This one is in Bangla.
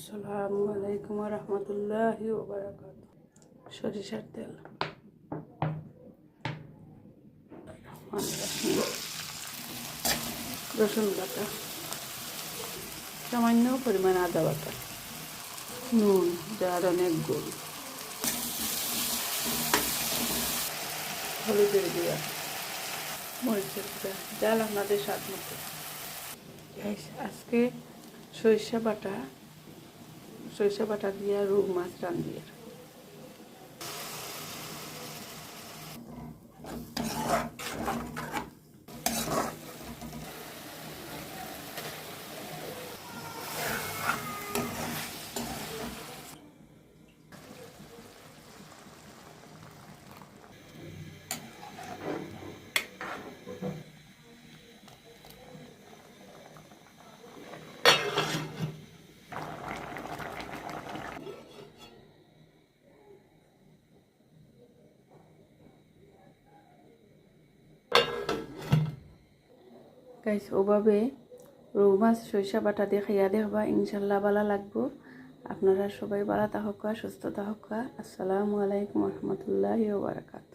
আসসালামু আলাইকুম রহমতুল্লাহি ওয়া বারাকাতুহু। সরিষার তেল, রসুন বাটা, সামান্য পরিমাণ আদা বাটা, নুন, যার অনেক গুণ, হলুদের গুঁড়া, মরিচের গুঁড়া, জাল আপনাদের স্বাদ মতো। আজকে সরিষা বাটা দিয়ে রুই মাছ রান্ধি। গাইস, ওভাবে রুই মাছ সরিষা বাটা দিয়ে খাইয়া দেখবা, ইনশাল্লাহ ভালো লাগবো। আপনারা সবাই ভালো থাকুক, সুস্থ থাকুক। আসসালামু আলাইকুম রহমতুল্লাহি ওয়া বারাকাতুহু।